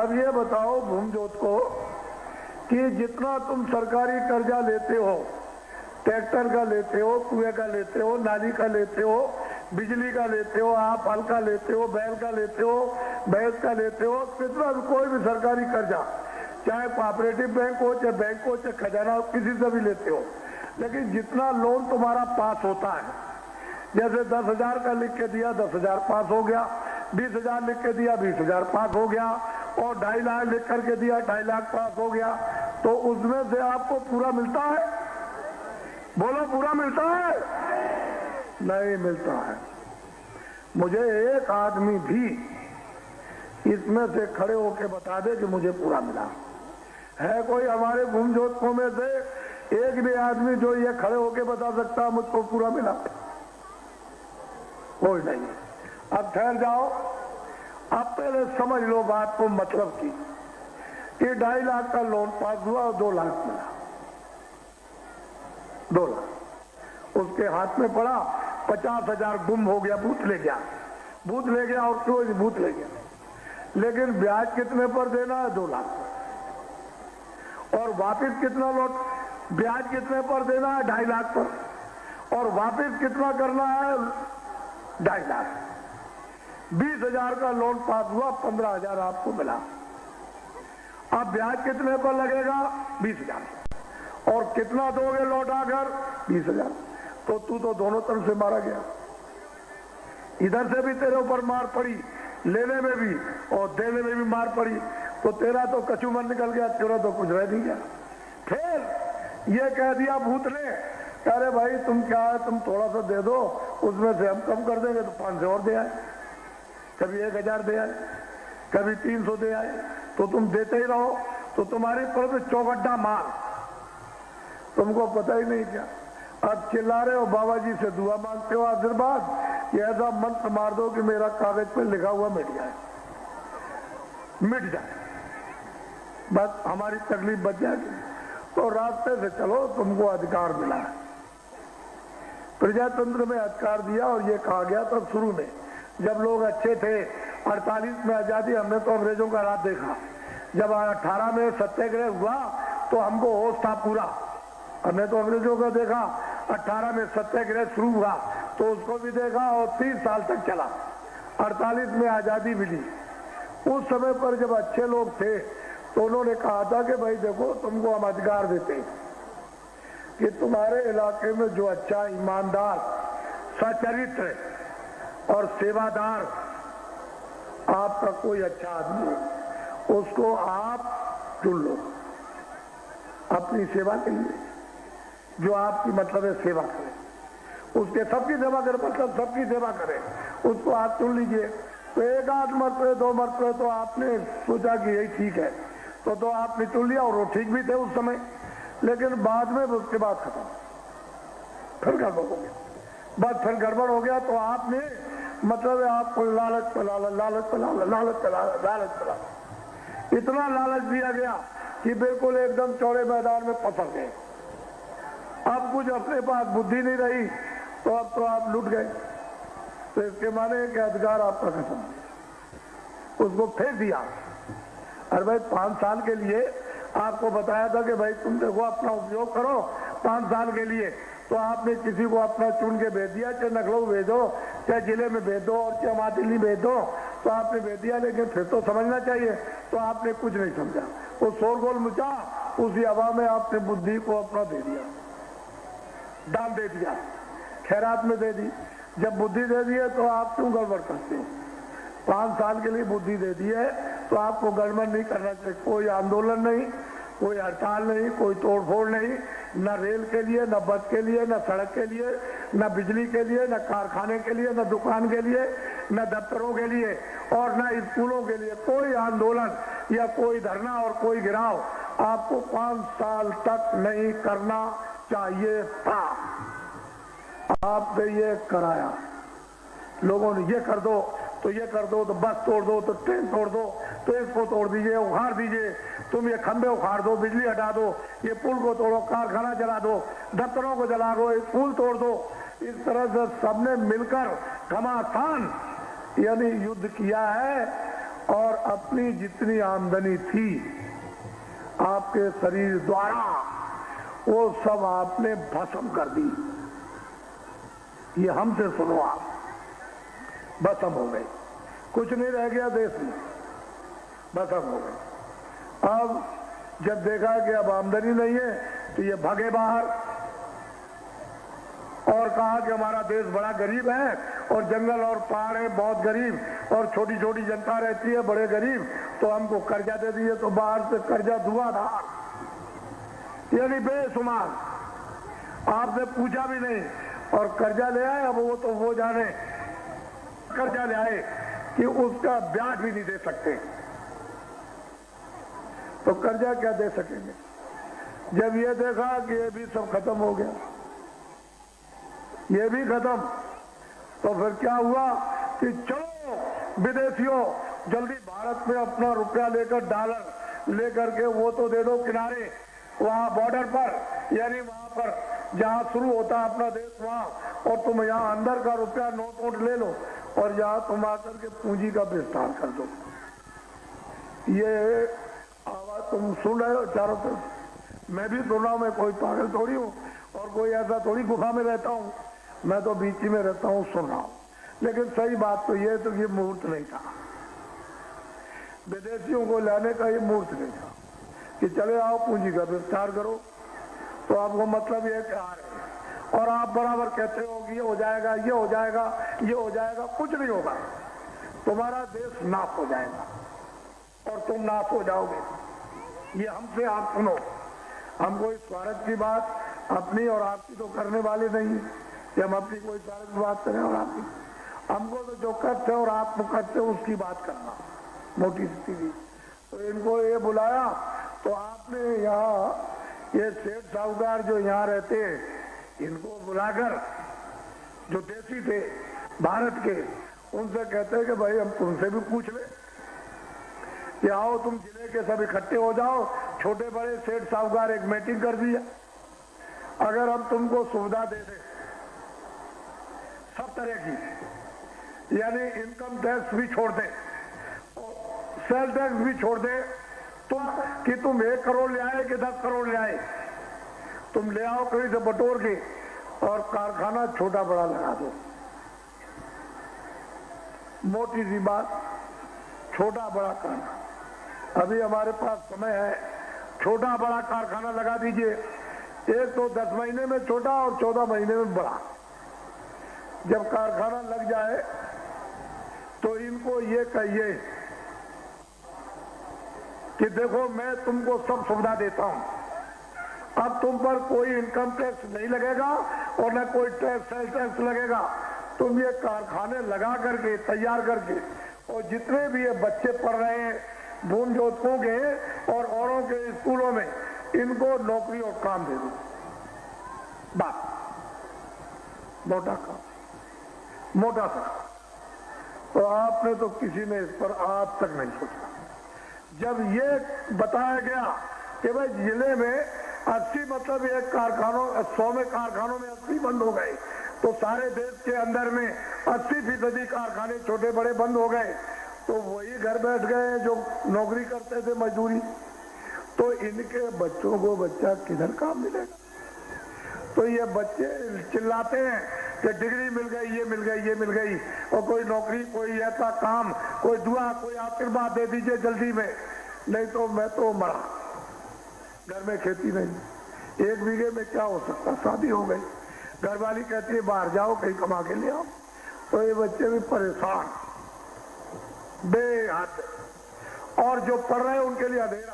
अब ये बताओ भूमजोत को कि जितना तुम सरकारी कर्जा लेते हो, ट्रैक्टर का लेते हो, कुएं का लेते हो, नाली का लेते हो, बिजली का लेते हो, आप हल का लेते हो, बैल का लेते हो, भैंस का लेते हो, कितना भी कोई भी सरकारी कर्जा, चाहे कोऑपरेटिव बैंक हो, चाहे बैंक हो, चाहे खजाना हो, किसी से भी लेते हो, लेकिन जितना लोन तुम्हारा पास होता है, जैसे 10,000 का लिख के दिया 10,000 पास हो गया, 20,000 लिख के दिया 20,000 पास हो गया, और 2.5 लाख लिख करके दिया 2.5 लाख पास हो गया, तो उसमें से आपको पूरा मिलता है? बोलो, पूरा मिलता है? नहीं मिलता है। मुझे एक आदमी भी इसमें से खड़े होके बता दे कि मुझे पूरा मिला है? कोई हमारे भूमजोतकों में से एक भी आदमी जो ये खड़े होके बता सकता है मुझको पूरा मिला? कोई नहीं। अब ठहर जाओ, अब पहले समझ लो बात को, मतलब की कि 2.5 लाख का लोन पास हुआ और 2 लाख मिला। 2 लाख उसके हाथ में पड़ा, 50,000 गुम हो गया, बूथ ले गया, बूथ ले गया, और क्यों बूथ ले गया, लेकिन ब्याज कितने पर देना है? 2 लाख पर। और वापिस कितना लौट, ब्याज कितने पर देना है? 2.5 लाख पर। और वापिस कितना करना है? 2.5 लाख। 20,000 का लोन पास हुआ, 15,000 आपको मिला। अब ब्याज कितने पर लगेगा? 20,000। और कितना दोगे लौटा कर? 20,000। तो तू तो दोनों तरफ से मारा गया, इधर से भी तेरे ऊपर मार पड़ी, लेने में भी और देने में भी मार पड़ी, तो तेरा तो कचूमर निकल गया, तेरा तो कुछ रह नहीं गया। फिर ये कह दिया भूत ने, अरे भाई तुम क्या है, तुम थोड़ा सा दे दो, उसमें से हम कम कर देंगे, तो 500 और दे आए, कभी 1,000 दे आए, कभी 300 दे आए, तो तुम देते ही रहो, तो तुम्हारी तरफ चौगड्डा मार, तुमको पता ही नहीं क्या। अब चिल्ला रहे हो, बाबा जी से दुआ मांगते हो, आशीर्वाद, ये ऐसा मंत्र मार दो कि मेरा कागज पे लिखा हुआ मिट जाए, मिट जाए, बस हमारी तकलीफ बच जाएगी। तो रास्ते से चलो, तुमको अधिकार मिला है। प्रजातंत्र में अधिकार दिया, और ये कहा गया था शुरू में, जब लोग अच्छे थे, 48 में आजादी, हमने तो अंग्रेजों का राज देखा, जब 18 में सत्याग्रह हुआ तो हमको होश था पूरा, हमने तो अंग्रेजों का देखा। 18 में सत्याग्रह शुरू हुआ तो उसको भी देखा, और 30 साल तक चला, 48 में आजादी मिली। उस समय पर जब अच्छे लोग थे तो उन्होंने कहा था कि भाई देखो, तुमको हम अधिकार देते हैं कि तुम्हारे इलाके में जो अच्छा, ईमानदार, सचरित्र और सेवादार आपका कोई अच्छा आदमी हो, उसको आप चुन लो अपनी सेवा के लिए, जो आपकी मतलब है सेवा करे, उसके सबकी सेवा करे, मतलब सबकी सेवा करे, उसको आप चुन लीजिए। तो एक आध मरतबे 2 मरतबे तो आपने सोचा कि यही ठीक है, तो आपने चुन लिया, और वो ठीक भी थे उस समय, लेकिन बाद में उसके बाद खत्म, फिर गड़बड़ हो गया, बस फिर गड़बड़ हो गया। तो आपने मतलब आपको लालच पे लालच, लालच पे लालच, लालच पे लालच, लालच पे लालच, इतना लालच दिया गया कि बिल्कुल एकदम चौड़े मैदान में फंस गए। अब कुछ अपने पास बुद्धि नहीं रही, तो अब तो आप लुट गए। तो इसके माने कि अधिकार आपका खत्म, उसको फेंक दिया। अरे भाई 5 साल के लिए आपको बताया था कि भाई तुम देखो अपना उपयोग करो 5 साल के लिए, तो आपने किसी को अपना चुन के भेज दिया, चाहे लखनऊ भेजो, चाहे जिले में भेज दो, और चाहे वहां दिल्ली भेज दो, तो आपने भेज दिया, लेकिन फिर तो समझना चाहिए। तो आपने कुछ नहीं समझा, वो शोरगोल मचा, उसी हवा में आपने बुद्धि को अपना दे दिया, दान दे दिया, खैरात में दे दी। जब बुद्धि दे दी है तो आप क्यों गड़बड़ करते हो? 5 साल के लिए बुद्धि दे दी है तो आपको गड़बड़ नहीं करना चाहिए। कोई आंदोलन नहीं, कोई हड़ताल नहीं, कोई तोड़फोड़ नहीं, न रेल के लिए, न बस के लिए, न सड़क के लिए, न बिजली के लिए, न कारखाने के लिए, न दुकान के लिए, न दफ्तरों के लिए, और न स्कूलों के लिए। कोई आंदोलन या कोई धरना और कोई गिराव आपको 5 साल तक नहीं करना चाहिए था। आपने ये कराया, लोगों ने ये कर दो तो ये कर दो, तो बस तोड़ दो, तो ट्रेन तोड़ दो, तो इसको तोड़ दीजिए, उखाड़ दीजिए, तुम ये खंभे उखाड़ दो, बिजली हटा दो, ये पुल को तोड़ो, कारखाना जला दो, दफ्तरों को जला दो, स्कूल तोड़ दो। इस तरह से सबने मिलकर घमासान यानी युद्ध किया है, और अपनी जितनी आमदनी थी आपके शरीर द्वारा वो सब आपने भस्म कर दी। ये हमसे सुनो आप, भस्म हो गई, कुछ नहीं रह गया देश में, भस्म हो गई। अब जब देखा कि अब आमदनी नहीं है तो ये भागे बाहर और कहा कि हमारा देश बड़ा गरीब है और जंगल और पहाड़ है बहुत गरीब और छोटी छोटी जनता रहती है बड़े गरीब, तो हमको कर्जा दे दिए। तो बाहर से कर्जा धुआंधार, यानी बेशुमार, आपने पूछा भी नहीं और कर्जा ले आए। अब वो तो वो जाने कर्जा ले आए कि उसका ब्याज भी नहीं दे सकते, तो कर्जा क्या दे सकेंगे। जब ये देखा कि ये भी सब खत्म हो गया, ये भी खत्म, तो फिर क्या हुआ कि चलो विदेशियों जल्दी भारत में अपना रुपया लेकर डॉलर लेकर के वो तो दे दो किनारे, वहां बॉर्डर पर, यानी वहां पर जहां शुरू होता है अपना देश वहां, और तुम यहाँ अंदर का रुपया नोट वोट ले लो और यहाँ तुम आकर के पूंजी का विस्तार कर दो। ये आवाज तुम सुन रहे हो चारों तरफ, मैं भी सुन रहा हूं, मैं कोई पागल थोड़ी हूँ और कोई ऐसा थोड़ी गुफा में रहता हूँ, मैं तो बीच में रहता हूँ, सुन रहा हूँ। लेकिन सही बात तो ये तो ये मुहूर्त नहीं था, विदेशियों को लाने का ये मुहूर्त नहीं था कि चले आओ पूंजी का विस्तार करो। तो आपको मतलब ये कि आ रहे और आप बराबर कहते हो कि ये हो जाएगा, ये हो जाएगा, ये हो जाएगा, कुछ नहीं होगा, तुम्हारा देश नाश हो जाएगा और तुम नाश हो जाओगे। ये हमसे आप सुनो, हम कोई स्वार्थ की बात अपनी और आपकी तो करने वाले नहीं कि हम अपनी कोई स्वार्थ की बात करें और आपकी, हमको तो जो कष्ट है और आप कष्ट है उसकी बात करना, मोटी स्थिति। तो इनको ये बुलाया तो आपने यहाँ ये सेठ साहूकार जो यहाँ रहते हैं इनको बुलाकर, जो देसी थे भारत के, उनसे कहते हैं कि भाई हम तुमसे भी पूछ ले कि आओ तुम जिले के सब इकट्ठे हो जाओ, छोटे बड़े सेठ साहूकार एक मीटिंग कर दिया, अगर हम तुमको सुविधा दे दें सब तरह की, यानी इनकम टैक्स भी छोड़ दें, सेल टैक्स भी छोड़ दें, तुम कि तुम 1 करोड़ ले आए कि 10 करोड़ ले आए, तुम ले आओ कहीं से बटोर के और कारखाना छोटा बड़ा लगा दो। मोटी सी बात, छोटा बड़ा कारखाना, अभी हमारे पास समय है, छोटा बड़ा कारखाना लगा दीजिए। एक तो 10 महीने में छोटा और 14 महीने में बड़ा। जब कारखाना लग जाए तो इनको ये कहिए कि देखो मैं तुमको सब सुविधा देता हूं, अब तुम पर कोई इनकम टैक्स नहीं लगेगा और न कोई टैक्स लगेगा। तुम ये कारखाने लगा करके तैयार करके और जितने भी ये बच्चे पढ़ रहे हैं भून जोतकों के और औरों के स्कूलों में, इनको नौकरी और काम दे दो, बात मोटा काम, मोटा सा। तो आपने तो किसी ने इस पर आज तक नहीं सोचा। जब ये बताया गया कि भाई जिले में 80 मतलब एक कारखानों 100 में कारखानों में 80 बंद हो गए, तो सारे देश के अंदर में 80% कारखाने छोटे बड़े बंद हो गए, तो वही घर बैठ गए जो नौकरी करते थे मजदूरी, तो इनके बच्चों को बच्चा किधर काम मिलेगा। तो ये बच्चे चिल्लाते हैं कि डिग्री मिल गई, ये मिल गई, ये मिल गई, और कोई नौकरी, कोई ऐसा काम, कोई दुआ, कोई आशीर्वाद दे दीजिए जल्दी में, नहीं तो मैं तो मरा। घर में खेती नहीं, 1 बीघे में क्या हो सकता, शादी हो गई, घरवाली कहती है बाहर जाओ कहीं कमा के ले आओ, तो ये बच्चे भी परेशान बेहद। और जो पढ़ रहे हैं उनके लिए अंधेरा,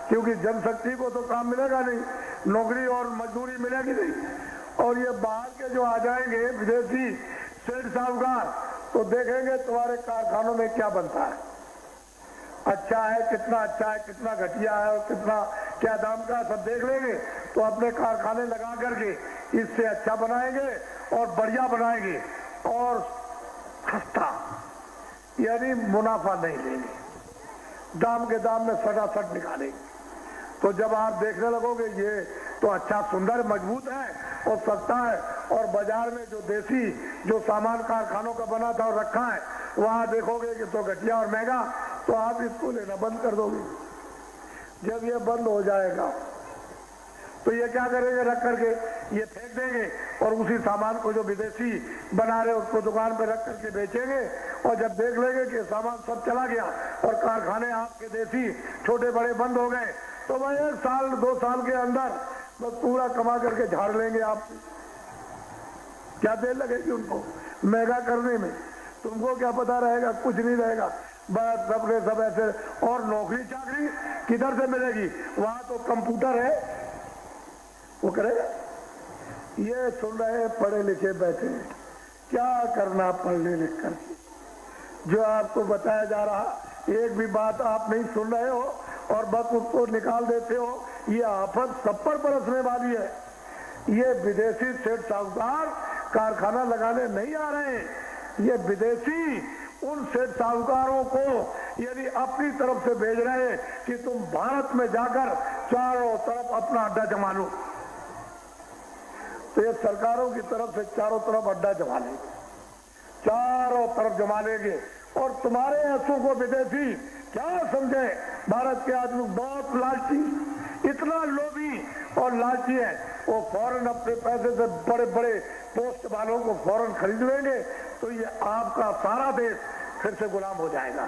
क्योंकि जनशक्ति को तो काम मिलेगा नहीं, नौकरी और मजदूरी मिलेगी नहीं। और ये बाहर के जो आ जाएंगे विदेशी सेठ साहूकार, तो देखेंगे तुम्हारे कारखानों में क्या बनता है, अच्छा है, कितना अच्छा है, कितना घटिया है और कितना क्या दाम का, सब देख लेंगे। तो अपने कारखाने लगा करके इससे अच्छा बनाएंगे और बढ़िया बनाएंगे और सस्ता, यानी मुनाफा नहीं लेंगे, दाम के दाम में सटासट निकालेंगे। तो जब आप देखने लगोगे ये तो अच्छा सुंदर मजबूत है और सस्ता है, और बाजार में जो देसी जो सामान कारखानों का बना था और रखा है वहां देखोगे कि तो घटिया और महंगा, तो आप इसको लेना बंद कर दोगे। जब ये बंद हो जाएगा तो ये क्या करेंगे, रख करके ये फेंक देंगे और उसी सामान को जो विदेशी बना रहे उसको दुकान पे रख करके बेचेंगे। और जब देख लेंगे कि सामान सब चला गया और कारखाने आपके देसी छोटे बड़े बंद हो गए, तो वह 1 साल 2 साल के अंदर बस पूरा कमा करके झाड़ लेंगे। आप क्या देर लगेगी उनको महंगा करने में? तुमको क्या पता रहेगा, कुछ नहीं रहेगा, बस सबके सब ऐसे। और नौकरी चाकरी किधर से मिलेगी? वहां तो कंप्यूटर है, वो करेगा। ये सुन रहे पढ़े लिखे बैठे, क्या करना पढ़ने लिख कर? जो आपको बताया जा रहा एक भी बात आप नहीं सुन रहे हो और बस उसको निकाल देते हो। ये आफत सब पर बरसने वाली है। ये विदेशी सेठ साहूकार कारखाना लगाने नहीं आ रहे हैं, ये विदेशी उन सेठ साहूकारों को यदि अपनी तरफ से भेज रहे हैं कि तुम भारत में जाकर चारों तरफ अपना अड्डा जमा लो। तो ये सरकारों की तरफ से चारों तरफ अड्डा जमा लेंगे, चारों तरफ जमा लेंगे। और तुम्हारे ऐसों को विदेशी क्या समझे? भारत के आदमी बहुत लालची, इतना लोभी और लालची है, वो फौरन अपने पैसे से बड़े बड़े पोस्ट वालों को फौरन खरीद लेंगे, तो ये आपका सारा देश फिर से गुलाम हो जाएगा।